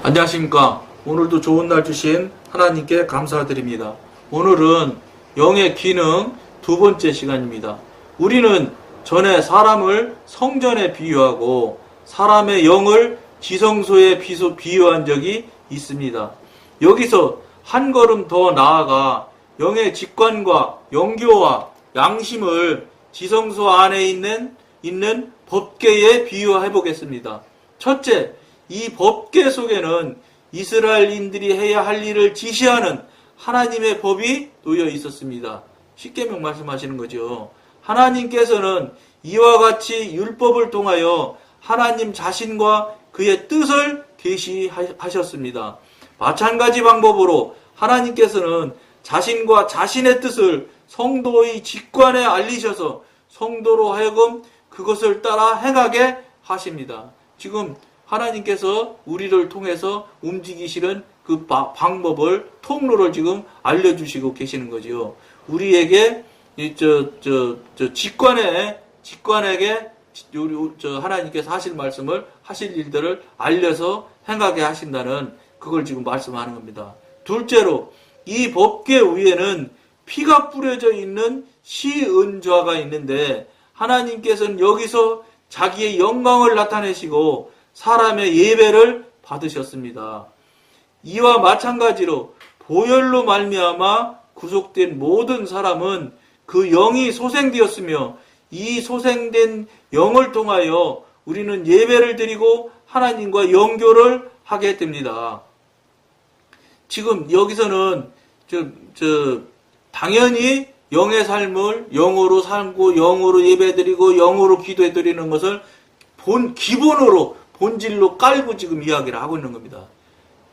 안녕하십니까. 오늘도 좋은 날 주신 하나님께 감사드립니다. 오늘은 영의 기능 두 번째 시간입니다. 우리는 전에 사람을 성전에 비유하고 사람의 영을 지성소에 비유한 적이 있습니다. 여기서 한 걸음 더 나아가 영의 직관과 영교와 양심을 지성소 안에 있는 법궤에 비유해 보겠습니다. 첫째, 이 법궤 속에는 이스라엘인들이 해야 할 일을 지시하는 하나님의 법이 놓여 있었습니다. 십계명 말씀하시는 거죠. 하나님께서는 이와 같이 율법을 통하여 하나님 자신과 그의 뜻을 계시하셨습니다. 마찬가지 방법으로 하나님께서는 자신과 자신의 뜻을 성도의 직관에 알리셔서 성도로 하여금 그것을 따라 행하게 하십니다. 지금 하나님께서 우리를 통해서 움직이시는 그 방법을, 통로를 지금 알려주시고 계시는 거지요. 우리에게, 직관에게, 하나님께서 하실 말씀을, 하실 일들을 알려서 행하게 하신다는 그걸 지금 말씀하는 겁니다. 둘째로, 이 법궤 위에는 피가 뿌려져 있는 시은좌가 있는데, 하나님께서는 여기서 자기의 영광을 나타내시고, 사람의 예배를 받으셨습니다. 이와 마찬가지로 보혈로 말미암아 구속된 모든 사람은 그 영이 소생되었으며 이 소생된 영을 통하여 우리는 예배를 드리고 하나님과 영교를 하게 됩니다. 지금 여기서는 당연히 영의 삶을 영으로 살고 영으로 예배드리고 영으로 기도해드리는 것을 기본으로 본질로 깔고 지금 이야기를 하고 있는 겁니다.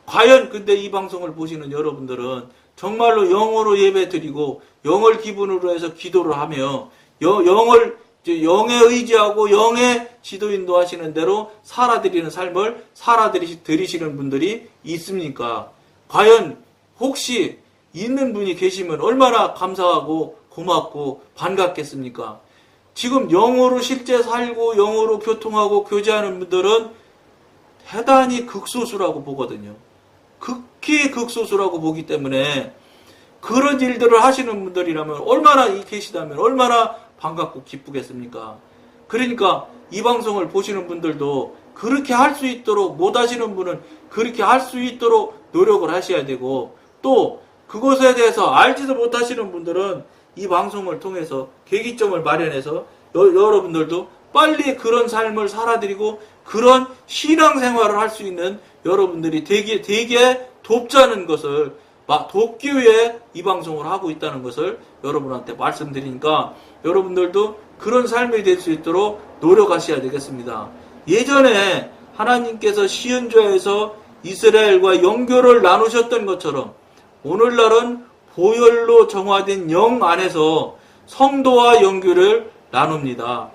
과연 근데 이 방송을 보시는 여러분들은 정말로 영어로 예배 드리고 영을 기본으로 해서 기도를 하며 영에 의지하고 영의 지도인도 하시는 대로 살아드리는 삶을 살아드리시는 분들이 있습니까? 과연 혹시 있는 분이 계시면 얼마나 감사하고 고맙고 반갑겠습니까? 지금 영어로 실제 살고 영어로 교통하고 교제하는 분들은 대단히 극소수라고 보거든요. 극히 극소수라고 보기 때문에 그런 일들을 하시는 분들이라면 얼마나 계시다면 얼마나 반갑고 기쁘겠습니까? 그러니까 이 방송을 보시는 분들도 그렇게 할 수 있도록, 못 하시는 분은 그렇게 할 수 있도록 노력을 하셔야 되고, 또 그것에 대해서 알지도 못하시는 분들은 이 방송을 통해서 계기점을 마련해서 여러분들도 빨리 그런 삶을 살아드리고 그런 신앙생활을 할 수 있는 여러분들이 되게 돕자는 것을 돕기 위해 이 방송을 하고 있다는 것을 여러분한테 말씀드리니까 여러분들도 그런 삶이 될 수 있도록 노력하셔야 되겠습니다. 예전에 하나님께서 시은좌에서 이스라엘과 영교를 나누셨던 것처럼 오늘날은 보혈로 정화된 영 안에서 성도와 영교를 나눕니다.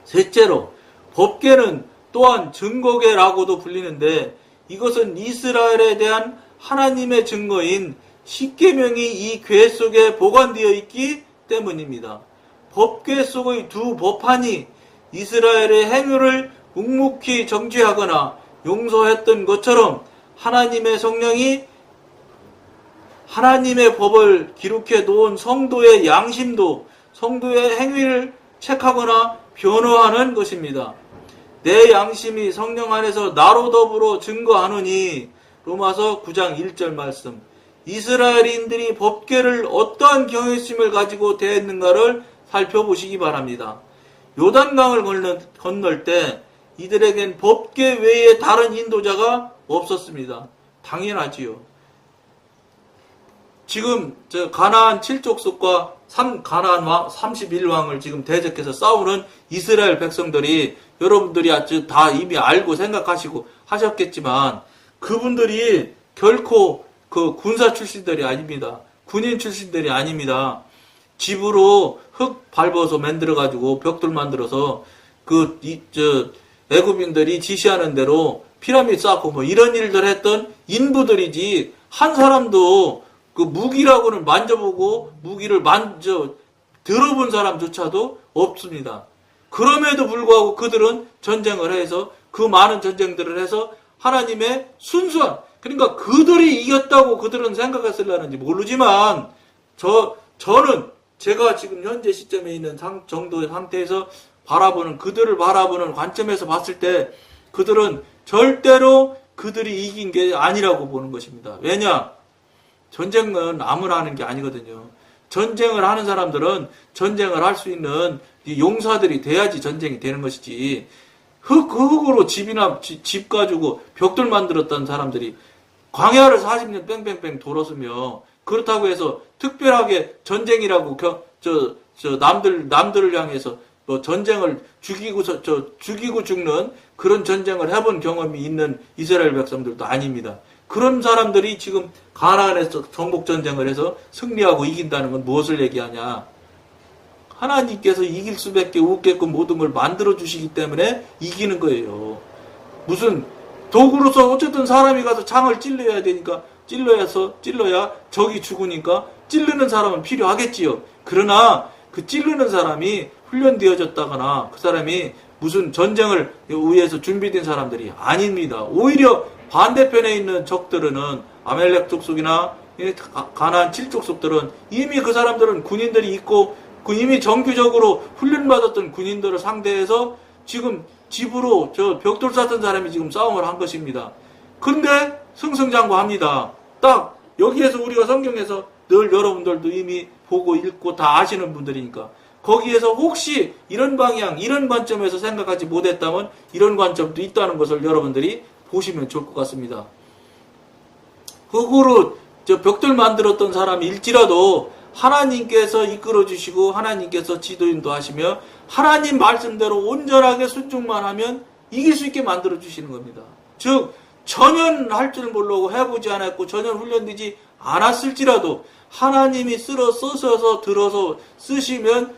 셋째로, 법궤는 또한 증거궤라고도 불리는데 이것은 이스라엘에 대한 하나님의 증거인 십계명이 이 궤 속에 보관되어 있기 때문입니다. 법궤 속의 두 법판이 이스라엘의 행위를 묵묵히 정죄하거나 용서했던 것처럼 하나님의 성령이 하나님의 법을 기록해 놓은 성도의 양심도 성도의 행위를 책하거나 변호하는 것입니다. 내 양심이 성령 안에서 나로 더불어 증거하노니 로마서 9장 1절 말씀. 이스라엘인들이 법궤를 어떠한 경외심을 가지고 대했는가를 살펴보시기 바랍니다. 요단강을 건널 때 이들에겐 법궤 외에 다른 인도자가 없었습니다. 당연하지요. 지금 가나안 7족속과 가나안 왕 31왕을 지금 대적해서 싸우는 이스라엘 백성들이 여러분들이 다 이미 알고 생각하시고 하셨겠지만 그분들이 결코 그 군사 출신들이 아닙니다. 군인 출신들이 아닙니다. 집으로 흙 밟아서 만들어가지고 벽돌 만들어서 애굽인들이 지시하는 대로 피라미드 쌓고 뭐 이런 일들 했던 인부들이지 한 사람도 그 무기라고는 만져보고 무기를 들어본 사람조차도 없습니다. 그럼에도 불구하고 그들은 전쟁을 해서 그 많은 전쟁들을 해서 하나님의 순수한, 그러니까 그들이 이겼다고 그들은 생각했을라는지 모르지만 저는 제가 지금 현재 시점에 있는 정도의 상태에서 그들을 바라보는 관점에서 봤을 때 그들은 절대로 그들이 이긴 게 아니라고 보는 것입니다. 왜냐? 전쟁은 아무나 하는 게 아니거든요. 전쟁을 하는 사람들은 전쟁을 할 수 있는 용사들이 돼야지 전쟁이 되는 것이지, 흙으로 집 가지고 벽돌 만들었던 사람들이 광야를 40년 뺑뺑뺑 돌았으며, 그렇다고 해서 특별하게 전쟁이라고 남들을 향해서 뭐 전쟁을 죽이고 죽는 그런 전쟁을 해본 경험이 있는 이스라엘 백성들도 아닙니다. 그런 사람들이 지금 가나안에서 정복 전쟁을 해서 승리하고 이긴다는 건 무엇을 얘기하냐? 하나님께서 이길 수밖에 없게끔 모든 걸 만들어 주시기 때문에 이기는 거예요. 무슨 도구로서 어쨌든 사람이 가서 창을 찔러야 되니까 찔러야 적이 죽으니까 찌르는 사람은 필요하겠지요. 그러나 그 찌르는 사람이 훈련되어졌다거나 그 사람이 무슨 전쟁을 위해서 준비된 사람들이 아닙니다. 오히려 반대편에 있는 적들은 아멜렉 족속이나 가나안 7족속들은 이미 그 사람들은 군인들이 있고 이미 정규적으로 훈련받았던 군인들을 상대해서 지금 집으로 벽돌 쌌던 사람이 지금 싸움을 한 것입니다. 그런데 승승장구합니다. 딱 여기에서 우리가 성경에서 늘 여러분들도 이미 보고 읽고 다 아시는 분들이니까 거기에서 혹시 이런 방향, 이런 관점에서 생각하지 못했다면 이런 관점도 있다는 것을 여러분들이 보시면 좋을 것 같습니다. 흙으로 벽돌 만들었던 사람일지라도 하나님께서 이끌어 주시고 하나님께서 지도인도 하시며 하나님 말씀대로 온전하게 순종만 하면 이길 수 있게 만들어 주시는 겁니다. 즉 전혀 할 줄 모르고 해보지 않았고 전혀 훈련되지 않았을지라도 하나님이 써서 들어서 쓰시면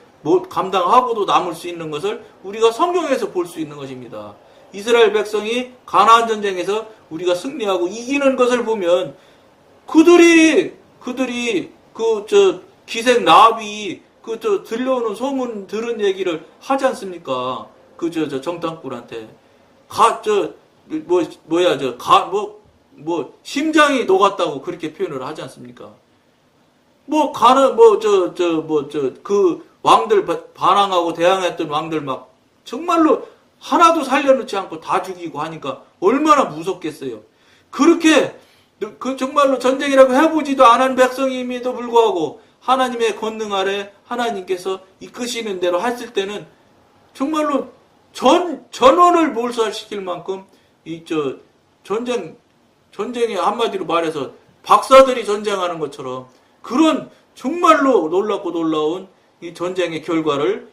감당하고도 남을 수 있는 것을 우리가 성경에서 볼 수 있는 것입니다. 이스라엘 백성이 가나안 전쟁에서 우리가 승리하고 이기는 것을 보면 그들이 기생 나비 들려오는 소문 들은 얘기를 하지 않습니까? 정탐꾼한테 심장이 녹았다고 그렇게 표현을 하지 않습니까? 그 왕들 반항하고 대항했던 왕들 막 정말로 하나도 살려놓지 않고 다 죽이고 하니까 얼마나 무섭겠어요. 그렇게 정말로 전쟁이라고 해보지도 않은 백성임에도 불구하고 하나님의 권능 아래 하나님께서 이끄시는 대로 했을 때는 정말로 전원을 몰살시킬 만큼 전쟁에 한마디로 말해서 박사들이 전쟁하는 것처럼 그런 정말로 놀랍고 놀라운 이 전쟁의 결과를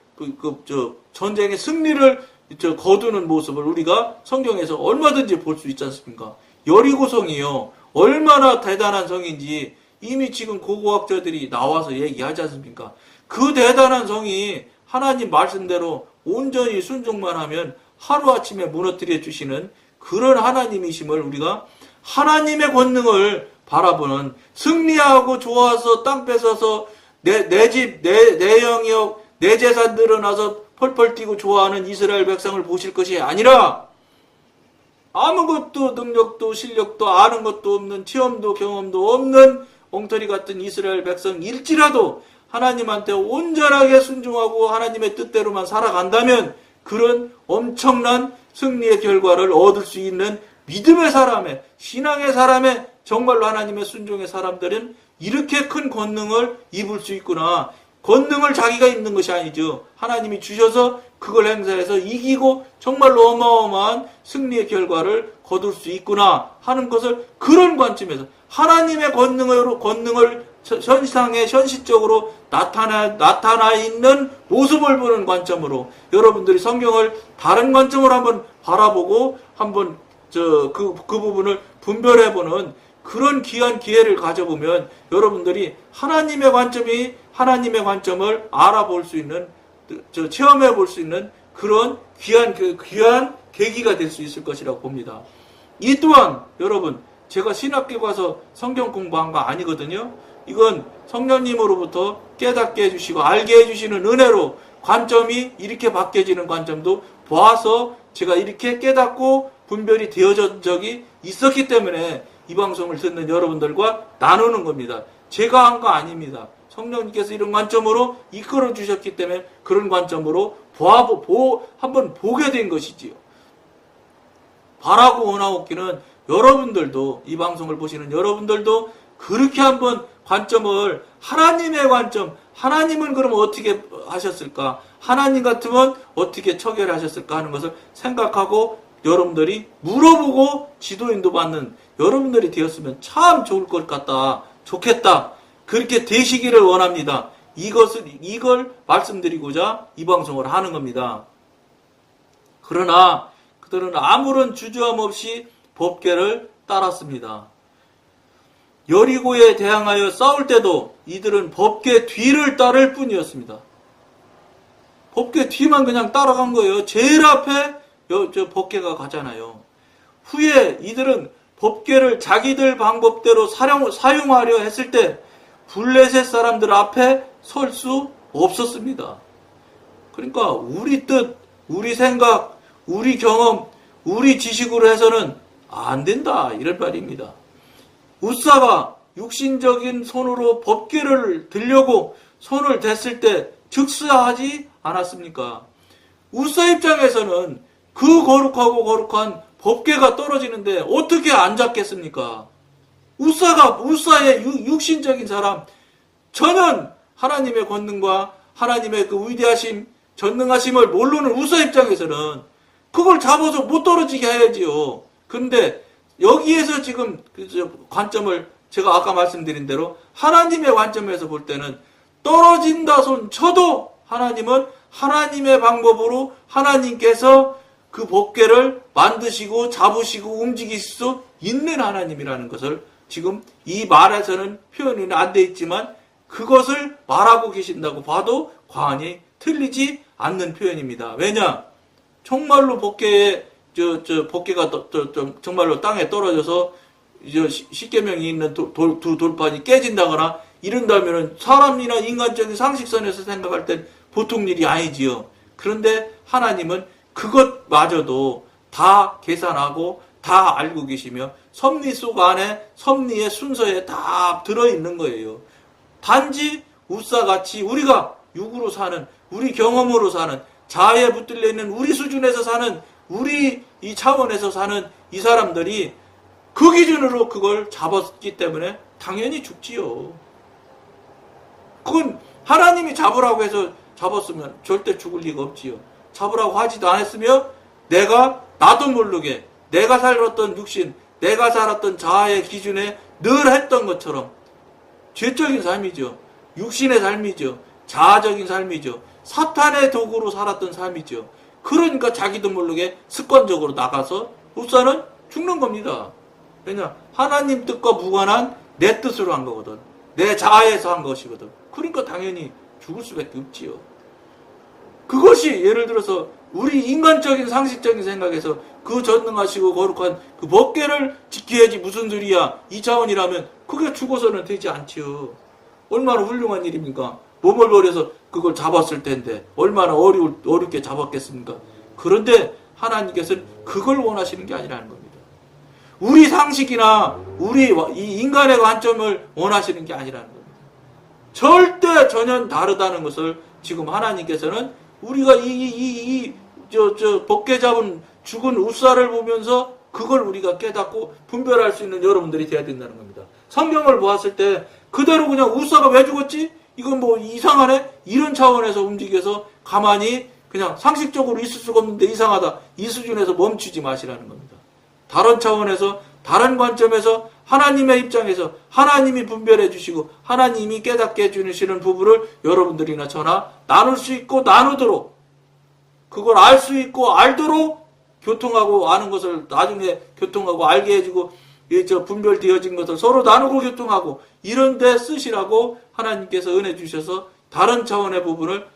전쟁의 승리를 거두는 모습을 우리가 성경에서 얼마든지 볼 수 있지 않습니까? 여리고성이요, 얼마나 대단한 성인지 이미 지금 고고학자들이 나와서 얘기하지 않습니까? 그 대단한 성이 하나님 말씀대로 온전히 순종만 하면 하루아침에 무너뜨려 주시는 그런 하나님이심을 우리가 하나님의 권능을 바라보는, 승리하고 좋아서 땅 뺏어서 내 집, 내 영역, 내 재산 늘어나서 펄펄 뛰고 좋아하는 이스라엘 백성을 보실 것이 아니라 아무것도 능력도 실력도 아는 것도 없는, 체험도 경험도 없는 엉터리 같은 이스라엘 백성일지라도 하나님한테 온전하게 순종하고 하나님의 뜻대로만 살아간다면 그런 엄청난 승리의 결과를 얻을 수 있는 믿음의 사람의, 신앙의 사람의, 정말로 하나님의 순종의 사람들은 이렇게 큰 권능을 입을 수 있구나. 권능을 자기가 입는 것이 아니죠. 하나님이 주셔서 그걸 행사해서 이기고 정말로 어마어마한 승리의 결과를 거둘 수 있구나 하는 것을 그런 관점에서 하나님의 권능을 현상에 현실적으로 나타나 있는 모습을 보는 관점으로 여러분들이 성경을 다른 관점으로 한번 바라보고 한번 그 부분을 분별해보는 그런 귀한 기회를 가져보면 여러분들이 하나님의 관점을 알아볼 수 있는, 체험해 볼 수 있는 그런 귀한 계기가 될 수 있을 것이라고 봅니다. 이 또한 여러분, 제가 신학교 가서 성경 공부한 거 아니거든요. 이건 성령님으로부터 깨닫게 해주시고 알게 해주시는 은혜로 관점이 이렇게 바뀌어지는 관점도 보아서 제가 이렇게 깨닫고 분별이 되어진 적이 있었기 때문에 이 방송을 듣는 여러분들과 나누는 겁니다. 제가 한 거 아닙니다. 성령님께서 이런 관점으로 이끌어 주셨기 때문에 그런 관점으로 한번 보게 된 것이지요. 바라고 원하옵기는 여러분들도, 이 방송을 보시는 여러분들도 그렇게 한번 관점을, 하나님의 관점, 하나님은 그럼 어떻게 하셨을까? 하나님 같으면 어떻게 처결하셨을까 하는 것을 생각하고 여러분들이 물어보고 지도인도 받는 여러분들이 되었으면 참 좋을 것 같다. 좋겠다. 그렇게 되시기를 원합니다. 이걸 말씀드리고자 이 방송을 하는 겁니다. 그러나 그들은 아무런 주저함 없이 법궤를 따랐습니다. 여리고에 대항하여 싸울 때도 이들은 법궤 뒤를 따를 뿐이었습니다. 법궤 뒤만 그냥 따라간 거예요. 제일 앞에 저 법궤가 가잖아요. 후에 이들은 법궤를 자기들 방법대로 사용하려 했을 때 블레셋 사람들 앞에 설 수 없었습니다. 그러니까 우리 뜻, 우리 생각, 우리 경험, 우리 지식으로 해서는 안 된다, 이런 말입니다. 웃사가 육신적인 손으로 법궤를 들려고 손을 댔을 때 즉사하지 않았습니까? 웃사 입장에서는 그 거룩하고 거룩한 법궤가 떨어지는데 어떻게 안 잡겠습니까? 웃사의 육신적인 사람, 전혀 하나님의 권능과 하나님의 그 위대하심, 전능하심을 모르는 웃사 입장에서는 그걸 잡아서 못 떨어지게 해야지요. 근데 여기에서 지금 관점을 제가 아까 말씀드린 대로 하나님의 관점에서 볼 때는 떨어진다 손 쳐도 하나님은 하나님의 방법으로 하나님께서 그 법궤를 만드시고 잡으시고 움직이실 수 있는 하나님이라는 것을 지금 이 말에서는 표현이 안 돼 있지만 그것을 말하고 계신다고 봐도 과언이 틀리지 않는 표현입니다. 왜냐? 정말로 법궤에 법궤가 정말로 땅에 떨어져서 십계명이 있는 두 돌판이 깨진다거나 이런다면은 사람이나 인간적인 상식선에서 생각할 땐 보통 일이 아니지요. 그런데 하나님은 그것마저도 다 계산하고 다 알고 계시며 섭리 속 안에 섭리의 순서에 다 들어있는 거예요. 단지 웃사같이 우리가 육으로 사는, 우리 경험으로 사는, 자아에 붙들려 있는 우리 수준에서 사는, 우리 이 차원에서 사는 이 사람들이 그 기준으로 그걸 잡았기 때문에 당연히 죽지요. 그건 하나님이 잡으라고 해서 잡았으면 절대 죽을 리가 없지요. 잡으라고 하지도 않았으며 나도 모르게 내가 살았던 육신, 내가 살았던 자아의 기준에 늘 했던 것처럼 죄적인 삶이죠. 육신의 삶이죠. 자아적인 삶이죠. 사탄의 도구로 살았던 삶이죠. 그러니까 자기도 모르게 습관적으로 나가서 웃사는 죽는 겁니다. 왜냐? 하나님 뜻과 무관한 내 뜻으로 한 거거든. 내 자아에서 한 것이거든. 그러니까 당연히 죽을 수밖에 없지요. 그것이 예를 들어서 우리 인간적인 상식적인 생각에서 그 전능하시고 거룩한 그 법궤를 지켜야지 무슨 소리야, 이 차원이라면 그게 죽어서는 되지 않지요. 얼마나 훌륭한 일입니까? 몸을 버려서 그걸 잡았을 텐데 얼마나 어렵게 잡았겠습니까? 그런데 하나님께서는 그걸 원하시는 게 아니라는 겁니다. 우리 상식이나 우리 이 인간의 관점을 원하시는 게 아니라는 겁니다. 절대 전혀 다르다는 것을 지금 하나님께서는 우리가 법궤 잡은 죽은 웃사를 보면서 그걸 우리가 깨닫고 분별할 수 있는 여러분들이 돼야 된다는 겁니다. 성경을 보았을 때 그대로 그냥 웃사가 왜 죽었지? 이건 뭐 이상하네? 이런 차원에서 움직여서 가만히 그냥 상식적으로 있을 수가 없는데 이상하다. 이 수준에서 멈추지 마시라는 겁니다. 다른 차원에서, 다른 관점에서 하나님의 입장에서 하나님이 분별해 주시고 하나님이 깨닫게 해주시는 부분을 여러분들이나 저나 나눌 수 있고 나누도록, 그걸 알 수 있고 알도록 교통하고 아는 것을 나중에 교통하고 알게 해주고 분별되어진 것을 서로 나누고 교통하고 이런 데 쓰시라고 하나님께서 은혜 주셔서 다른 차원의 부분을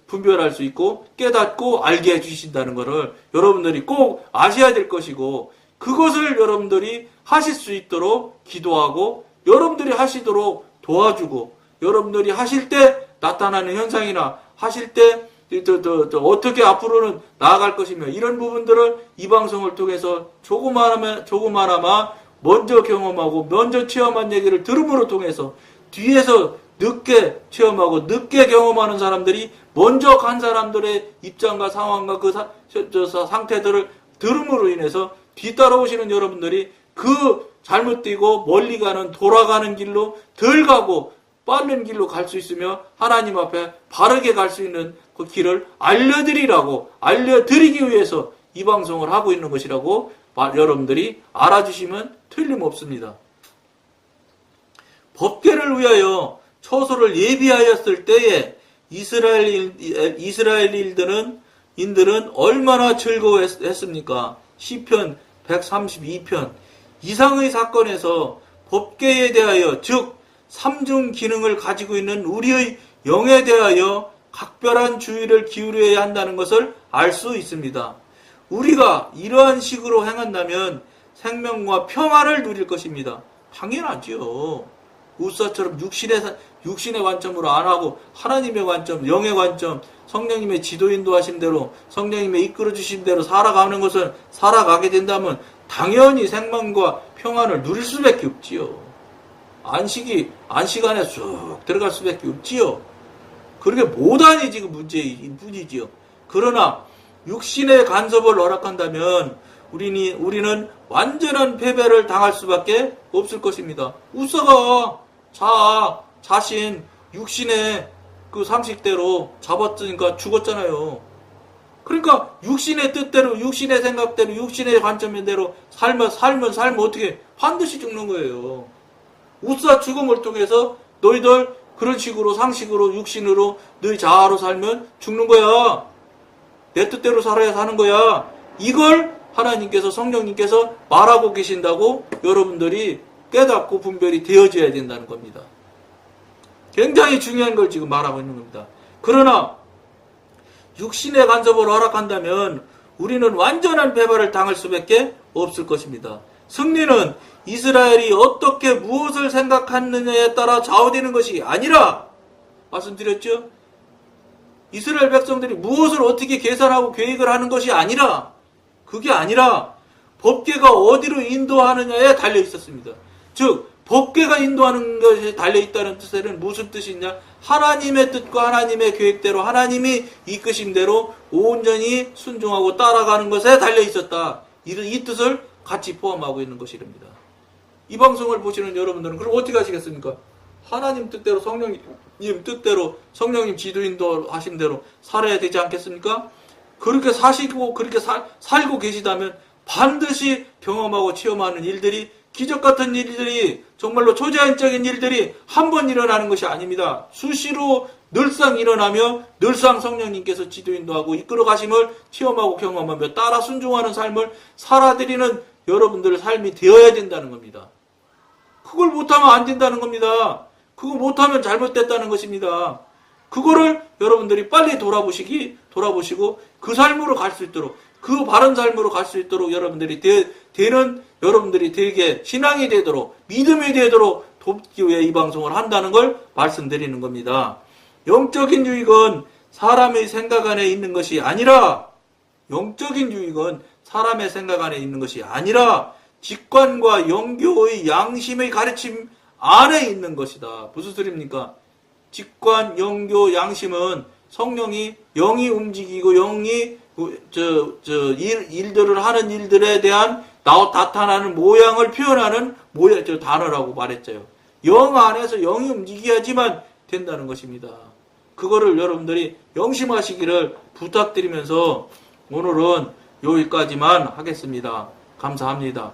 분별할 수 있고 깨닫고 알게 해주신다는 것을 여러분들이 꼭 아셔야 될 것이고, 그것을 여러분들이 하실 수 있도록 기도하고 여러분들이 하시도록 도와주고, 여러분들이 하실 때 나타나는 현상이나 하실 때 어떻게 앞으로는 나아갈 것이며 이런 부분들을 이 방송을 통해서 조그마나마 먼저 경험하고 먼저 체험한 얘기를 들음으로 통해서 뒤에서 늦게 체험하고 늦게 경험하는 사람들이 먼저 간 사람들의 입장과 상황과 그 상태들을 들음으로 인해서 뒤따라오시는 여러분들이 그 잘못되고 멀리 가는 돌아가는 길로 덜 가고 빠른 길로 갈 수 있으며 하나님 앞에 바르게 갈 수 있는 그 길을 알려드리기 위해서 이 방송을 하고 있는 것이라고 여러분들이 알아주시면 틀림없습니다. 법궤를 위하여 처소를 예비하였을 때에 이스라엘인들은 얼마나 즐거워했습니까? 시편 132편 이상의 사건에서 법궤에 대하여 즉 삼중 기능을 가지고 있는 우리의 영에 대하여 각별한 주의를 기울여야 한다는 것을 알 수 있습니다. 우리가 이러한 식으로 행한다면 생명과 평안을 누릴 것입니다. 당연하지요. 우사처럼 육신의 관점으로 안 하고 하나님의 관점, 영의 관점, 성령님의 지도 인도하신 대로 성령님의 이끌어 주신 대로 살아가게 된다면 당연히 생명과 평안을 누릴 수밖에 없지요. 안식 안에 쑥 들어갈 수밖에 없지요. 그렇게 못하니 지금 문제인 뿐이지요. 그러나 육신의 간섭을 허락한다면 우리는 완전한 패배를 당할 수밖에 없을 것입니다. 우사가 자신 육신의 그 상식대로 잡았으니까 죽었잖아요. 그러니까 육신의 뜻대로, 육신의 생각대로, 육신의 관점대로 살면 어떻게 반드시 죽는 거예요. 우사 죽음을 통해서 너희들 그런 식으로 상식으로 육신으로 너희 자아로 살면 죽는 거야. 내 뜻대로 살아야 사는 거야. 이걸 하나님께서 성령님께서 말하고 계신다고 여러분들이 깨닫고 분별이 되어져야 된다는 겁니다. 굉장히 중요한 걸 지금 말하고 있는 겁니다. 그러나 육신의 간섭을 허락한다면 우리는 완전한 배반을 당할 수밖에 없을 것입니다. 승리는 이스라엘이 어떻게 무엇을 생각하느냐에 따라 좌우되는 것이 아니라 말씀드렸죠? 이스라엘 백성들이 무엇을 어떻게 계산하고 계획을 하는 것이 아니라 그게 아니라 법궤가 어디로 인도하느냐에 달려 있었습니다. 즉 법궤가 인도하는 것에 달려 있다는 뜻에는 무슨 뜻이냐? 하나님의 뜻과 하나님의 계획대로 하나님이 이끄심대로 온전히 순종하고 따라가는 것에 달려 있었다. 이 뜻을 같이 포함하고 있는 것이랍니다. 이 방송을 보시는 여러분들은 그럼 어떻게 하시겠습니까? 하나님 뜻대로 성령님 뜻대로 성령님 지도 인도하신 대로 살아야 되지 않겠습니까? 그렇게 사시고 그렇게 살고 계시다면 반드시 경험하고 체험하는 일들이 기적 같은 일들이 정말로 초자연적인 일들이 한 번 일어나는 것이 아닙니다. 수시로 늘상 일어나며 늘상 성령님께서 지도 인도하고 이끌어 가심을 체험하고 경험하며 따라 순종하는 삶을 살아드리는 여러분들의 삶이 되어야 된다는 겁니다. 그걸 못하면 안 된다는 겁니다. 그거 못하면 잘못됐다는 것입니다. 그거를 여러분들이 빨리 돌아보시고 그 삶으로 갈 수 있도록 그 바른 삶으로 갈 수 있도록 여러분들이 여러분들이 되게 신앙이 되도록 믿음이 되도록 돕기 위해 이 방송을 한다는 걸 말씀드리는 겁니다. 영적인 유익은 사람의 생각 안에 있는 것이 아니라 직관과 영교의 양심의 가르침 안에 있는 것이다. 무슨 소리입니까? 직관, 영교, 양심은 성령이 영이 움직이고 영이 일들을 하는 일들에 대한 나타나는 모양을 표현하는 단어라고 말했죠. 영 안에서 영이 움직여야지만 된다는 것입니다. 그거를 여러분들이 명심하시기를 부탁드리면서 오늘은 여기까지만 하겠습니다. 감사합니다.